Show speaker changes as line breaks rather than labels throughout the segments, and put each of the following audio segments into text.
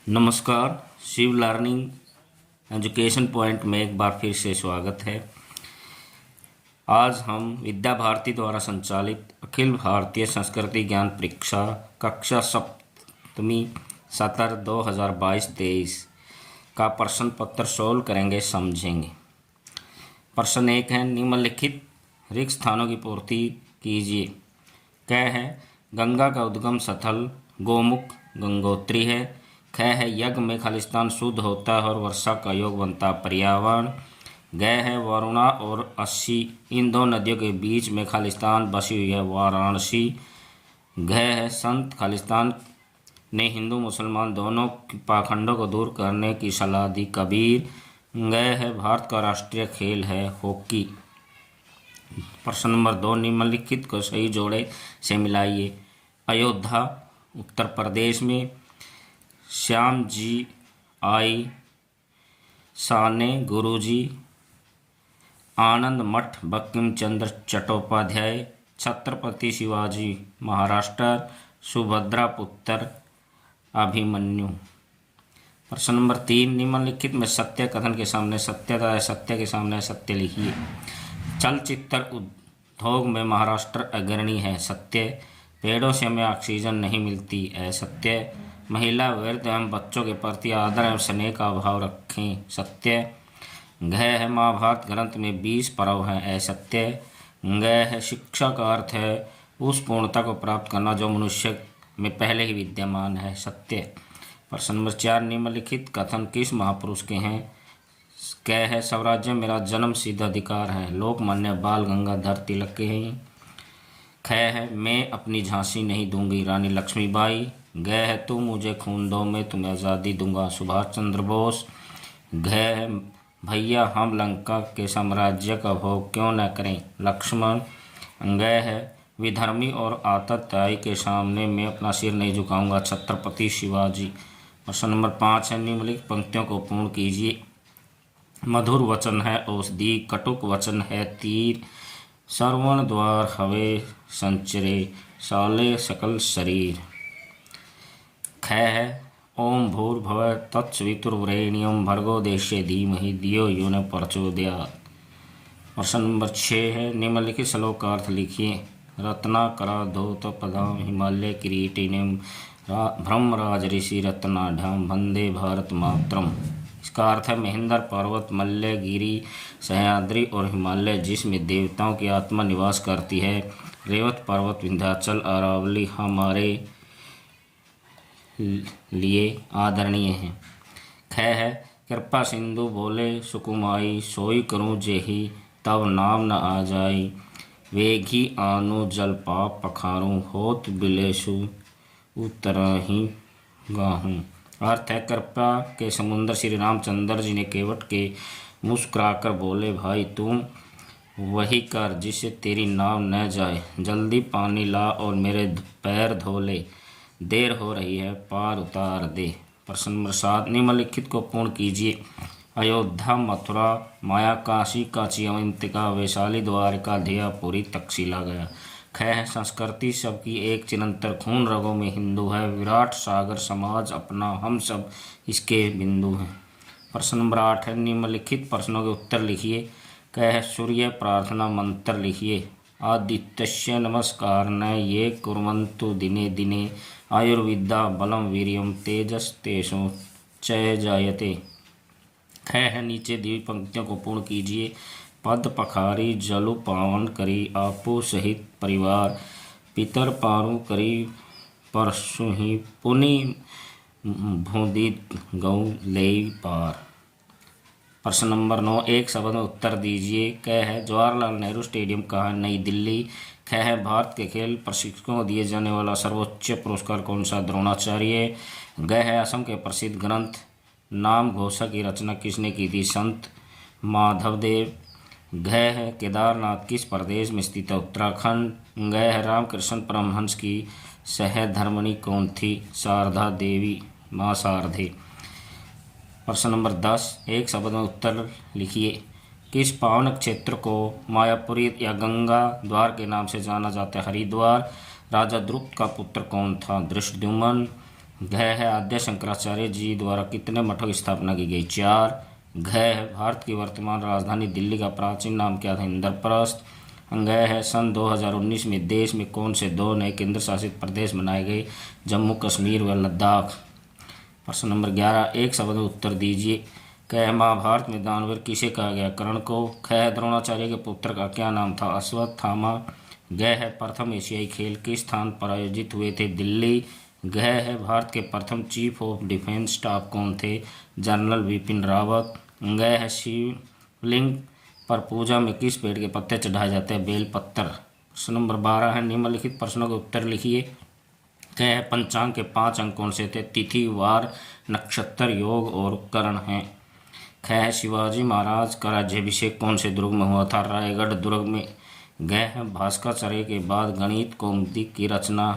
नमस्कार। Shiv learning education point में एक बार फिर से स्वागत है। आज हम विद्या भारती द्वारा संचालित अखिल भारतीय संस्कृति ज्ञान परीक्षा कक्षा सप्तमी सत्र 2022-23 का प्रश्न पत्र सोल्व करेंगे, समझेंगे। प्रश्न 1 है, निम्नलिखित रिक्त स्थानों की पूर्ति कीजिए। क है, गंगा का उद्गम स्थल गोमुख गंगोत्री है। ख है, यज्ञ में खालिस्तान शुद्ध होता है और वर्षा का योग बनता पर्यावरण। ग है, वरुणा और अस्सी इन दो नदियों के बीच में खालिस्तान बसी हुई है वाराणसी। घ है, संत खालिस्तान ने हिंदू मुसलमान दोनों पाखंडों को दूर करने की सलाह दी कबीर। ग है, भारत का राष्ट्रीय खेल है हॉकी। प्रश्न नंबर 2, निम्नलिखित को सही जोड़े से मिलाइए। अयोध्या उत्तर प्रदेश में, श्याम जी आई साने गुरुजी, आनंद मठ बंकिम चंद्र चट्टोपाध्याय, छत्रपति शिवाजी महाराष्ट्र, सुभद्रा पुत्र अभिमन्यु। प्रश्न नंबर 3, निम्नलिखित में सत्य कथन के सामने सत्यता है, सत्य के सामने सत्य लिखिए। चलचित्र उद्योग में महाराष्ट्र अग्रणी है, सत्य। पेड़ों से हमें ऑक्सीजन नहीं मिलती, असत्य। महिला, वृद्ध एवं बच्चों के प्रति आदर एवं स्नेह का भाव रखें, सत्य। घ है, महाभारत ग्रंथ में 20 पर्व हैं, असत्य। ग है, शिक्षा का अर्थ है उस पूर्णता को प्राप्त करना जो मनुष्य में पहले ही विद्यमान है, सत्य। प्रश्न नंबर 4, निम्नलिखित कथन किस महापुरुष के हैं। क है, स्वराज्य मेरा जन्म सिद्ध अधिकार है, लोकमान्य बाल गंगाधर तिलक के हैं। ख है, मैं अपनी झांसी नहीं दूंगी, रानी लक्ष्मीबाई। ग है, तुम मुझे खून दो मैं तुम्हें आज़ादी दूंगा, सुभाष चंद्र बोस। घ है, भैया हम लंका के साम्राज्य का भोग क्यों न करें, लक्ष्मण। ग है, विधर्मी और आतताई के सामने मैं अपना सिर नहीं झुकाऊंगा, छत्रपति शिवाजी। प्रश्न नंबर 5 है, निम्नलिखित पंक्तियों को पूर्ण कीजिए। मधुर वचन है औषधि, कटुक वचन है तीर, श्रवण द्वार हवे संचरे, साले सकल शरीर। ख है, ओम भूर्भुवः तत्सवितुर्वरेण्यं भर्गो देवस्य धीमहि धियो यो न प्रचोदयात्। प्रश्न नंबर 6 है, निम्नलिखित श्लोक का अर्थ लिखिए। रत्नाकराधौत पदाम हिमालय किरीटिनीं भ्रमराज ऋषि रत्नाढ्यां वंदे भारत मातरम। इसका अर्थ है, महेंद्र पर्वत, मल्य गिरी, सह्याद्री और हिमालय जिसमें देवताओं की आत्मा निवास करती है, रेवत पर्वत, विंध्याचल, अरावली हमारे लिए आदरणीय है। ख है, कृपा सिंधु बोले सुकुमाई, सोई करूँ जेहि तब नाम न आ जाई, वेगी आनु जल पाप पखारूं, होत बिलेसु उतरहि गाहूँ। अर्थ है, कृपा के समुद्र श्री रामचंद्र जी ने केवट के मुस्कुराकर बोले, भाई तुम वही कर जिससे तेरी नाव न जाए, जल्दी पानी ला और मेरे पैर धो ले, देर हो रही है पार उतार दे। प्रश्न नंबर 7, निम्नलिखित को पूर्ण कीजिए। अयोध्या, मथुरा, माया, काशी, काची अवंतिका, वैशाली, द्वारिका, धियापुरी, तक्षशिला गया। ख है, संस्कृति सबकी एक चिरंतर खून रगों में हिंदू है, विराट सागर समाज अपना हम सब इसके बिंदु हैं। प्रश्न नंबर 8 है, निम्नलिखित प्रश्नों के उत्तर लिखिए। क है, सूर्य प्रार्थना मंत्र लिखिए। आदित्यस्य नमस्कार न ये कुर्वन्तु दिने दिने, आयुर्विद्या बलम वीर्यम तेजस तेषु चय जायते। ख है, नीचे दी पंक्तियों को पूर्ण कीजिए। पद पखारी जलु पावन करी, आपो सहित परिवार, पितर पारू करी परसु ही, पुनि भूदित गौ ले पार। प्रश्न नंबर 9, एक शब्द में उत्तर दीजिए। क है, जवाहरलाल नेहरू स्टेडियम कहाँ है, नई दिल्ली। ख है, भारत के खेल प्रशिक्षकों को दिए जाने वाला सर्वोच्च पुरस्कार कौन सा, द्रोणाचार्य। ग है, असम के प्रसिद्ध ग्रंथ नाम घोषा की रचना किसने की थी, संत माधवदेव। घ है, केदारनाथ किस प्रदेश में स्थित है, उत्तराखंड। ग है, रामकृष्ण परमहंस की सहधर्मिणी कौन थी, शारदा देवी, माँ शारदे। प्रश्न नंबर 10, एक शब्द में उत्तर लिखिए। किस पावन क्षेत्र को मायापुरी या गंगा द्वार के नाम से जाना जाता है, हरिद्वार। राजा द्रुपद का पुत्र कौन था, धृष्टद्युम्न। घ है आद्य शंकराचार्य जी द्वारा कितने मठों की स्थापना की गई? 4। घ है भारत की वर्तमान राजधानी दिल्ली का प्राचीन नाम क्या था? इंद्रप्रस्थ। घ है सन 2019 में देश में कौन से 2 नए केंद्र शासित प्रदेश बनाए गए? जम्मू कश्मीर व लद्दाख। प्रश्न नंबर 11, एक शब्द में उत्तर दीजिए। क महाभारत में दानवीर किसे कहा गया? कर्ण को। ख द्रोणाचार्य के पुत्र का क्या नाम था? अश्वत्थामा। ग है प्रथम एशियाई खेल किस स्थान पर आयोजित हुए थे? दिल्ली। घ है भारत के प्रथम चीफ ऑफ डिफेंस स्टाफ कौन थे? जनरल विपिन रावत। ग है शिवलिंग पर पूजा में किस पेड़ के पत्ते चढ़ाए जाते हैं? बेल पत्तर। प्रश्न नंबर 12 है निम्नलिखित प्रश्नों के उत्तर लिखिए। क है पंचांग के 5 अंक कौन से थे? तिथि, वार, नक्षत्र, योग और करण हैं। ख है शिवाजी महाराज का राज्याभिषेक कौन से दुर्ग में हुआ था? रायगढ़ दुर्ग में। ग है भास्कराचार्य के बाद गणित कौमुदी की रचना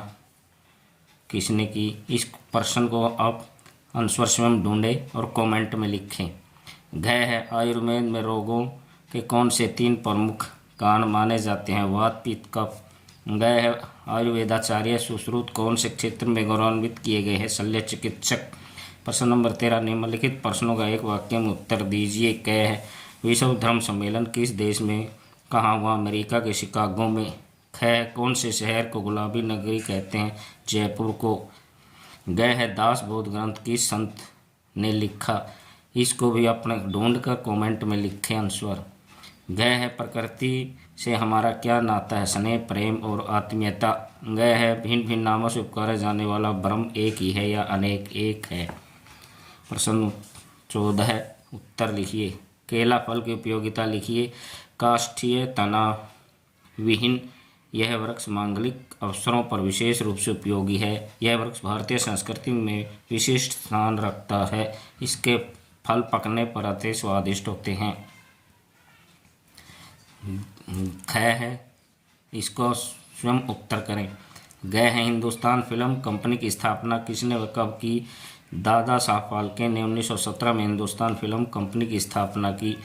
किसने की? इस प्रश्न को आप आंसर स्वयं ढूंढें और कमेंट में लिखें। घ है आयुर्वेद में रोगों के कौन से 3 प्रमुख कारण माने जाते हैं? वात, पित्त, कफ। ग है आयुर्वेदाचार्य सुश्रुत कौन से क्षेत्र में गौरवान्वित किए गए हैं? शल्य चिकित्सक। प्रश्न नंबर 13 निम्नलिखित प्रश्नों का एक वाक्य में उत्तर दीजिए। क है विश्व धर्म सम्मेलन किस देश में कहाँ हुआ? अमेरिका के शिकागो में। ख है कौन से शहर को गुलाबी नगरी कहते हैं? जयपुर को। ग है दास बोध ग्रंथ किस संत ने लिखा? इसको भी अपने ढूंढ कर कॉमेंट में लिखें आंसर। ग है प्रकृति से हमारा क्या नाता है? स्नेह, प्रेम और आत्मीयता। ग है भिन्न भिन्न नामों से पुकारा जाने वाला ब्रह्म एक ही है या अनेक? एक है। प्रश्न 14 उत्तर लिखिए। केला फल की उपयोगिता लिखिए। काष्ठीय तना विहीन यह वृक्ष मांगलिक अवसरों पर विशेष रूप से उपयोगी है। यह वृक्ष भारतीय संस्कृति में विशिष्ट स्थान रखता है। इसके फल पकने पर अति स्वादिष्ट होते हैं। ख है इसको स्वयं उत्तर करें। ग है हिंदुस्तान फिल्म कंपनी की स्थापना किसने व कब की? दादा साहब फाल्के ने 1917 में हिंदुस्तान फिल्म कंपनी की स्थापना की।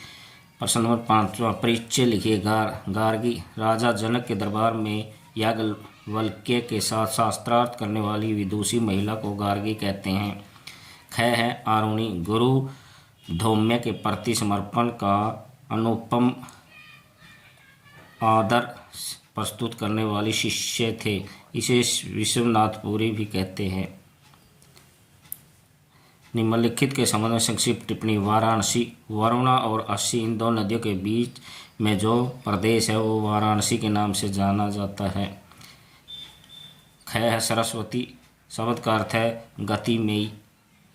प्रश्न नंबर 5वां परिचय लिखिए। गार्गी राजा जनक के दरबार में याज्ञवल्क्य के साथ शास्त्रार्थ करने वाली विदुषी महिला को गार्गी कहते हैं। ख है आरुणि गुरु धौम्य के प्रति समर्पण का अनुपम आदर प्रस्तुत करने वाली शिष्य थे। इसे विश्वनाथपुरी भी कहते हैं। निम्नलिखित के संबंध में संक्षिप्त टिप्पणी। वाराणसी, वरुणा और अस्सी इन 2 नदियों के बीच में जो प्रदेश है वो वाराणसी के नाम से जाना जाता है। ख है सरस्वती शब्द का अर्थ है गतिमयी।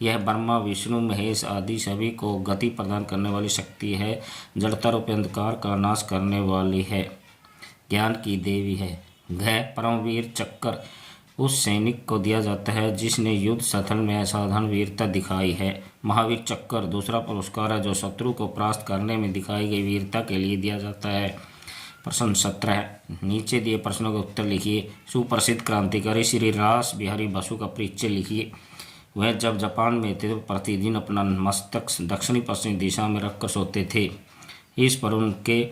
यह ब्रह्मा, विष्णु, महेश आदि सभी को गति प्रदान करने वाली शक्ति है। जड़ता रूपी अंधकार का नाश करने वाली है। ज्ञान की देवी है। घ परमवीर चक्र उस सैनिक को दिया जाता है जिसने युद्ध स्थल में असाधारण वीरता दिखाई है। महावीर चक्र दूसरा पुरस्कार है जो शत्रु को परास्त करने में दिखाई गई वीरता के लिए दिया जाता है। प्रश्न 17 नीचे दिए प्रश्नों के उत्तर लिखिए। सुप्रसिद्ध क्रांतिकारी श्री रास बिहारी बसु का परिचय लिखिए। वह जब जापान में थे तो प्रतिदिन अपना मस्तक दक्षिणी पश्चिमी दिशा में रखकर सोते थे। इस पर उनके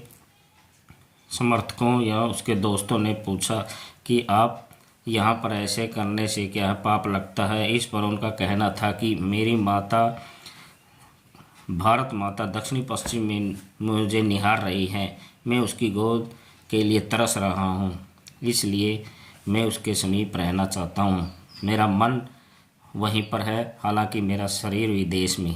समर्थकों या उसके दोस्तों ने पूछा कि आप यहाँ पर ऐसे करने से क्या पाप लगता है? इस पर उनका कहना था कि मेरी माता भारत माता दक्षिणी पश्चिम में मुझे निहार रही है। मैं उसकी गोद के लिए तरस रहा हूँ, इसलिए मैं उसके समीप रहना चाहता हूँ। मेरा मन वहीं पर है, हालांकि मेरा शरीर विदेश में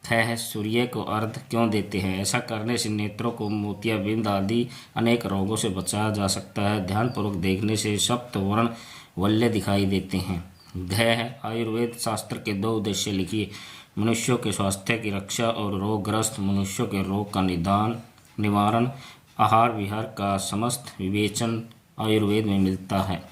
है। सूर्य को अर्घ्य क्यों देते हैं? ऐसा करने से नेत्रों को मोतियाबिंद आदि अनेक रोगों से बचाया जा सकता है। ध्यानपूर्वक देखने से सप्तवर्ण वल्य दिखाई देते हैं। घ है आयुर्वेद शास्त्र के 2 उद्देश्य लिखिए। मनुष्यों के स्वास्थ्य की रक्षा और रोगग्रस्त मनुष्यों के रोग का निवारण। आहार विहार का समस्त विवेचन आयुर्वेद में मिलता है।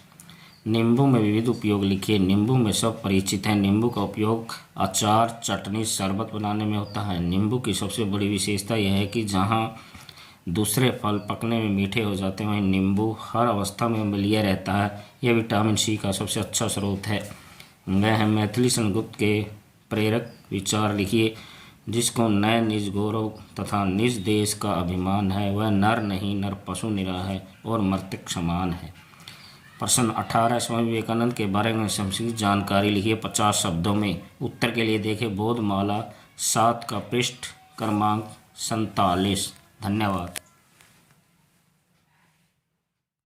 नींबू में विविध उपयोग लिखिए। नींबू में सब परिचित हैं। नींबू का उपयोग अचार, चटनी, शरबत बनाने में होता है। नींबू की सबसे बड़ी विशेषता यह है कि जहाँ दूसरे फल पकने में मीठे हो जाते हैं वहीं नींबू हर अवस्था में अम्लीय रहता है। यह विटामिन सी का सबसे अच्छा स्रोत है। वह है मैथिली सेनगुप्त के प्रेरक विचार लिखिए। जिसको न निज गौरव तथा निज देश का अभिमान है वह नर नहीं नर पशु निरा है और मर्त्यक समान है। प्रश्न 18, स्वामी विवेकानंद के बारे में संक्षिप्त जानकारी लिखिए 50 शब्दों में। उत्तर के लिए देखें बोधमाला 7 का पृष्ठ क्रमांक 47। धन्यवाद।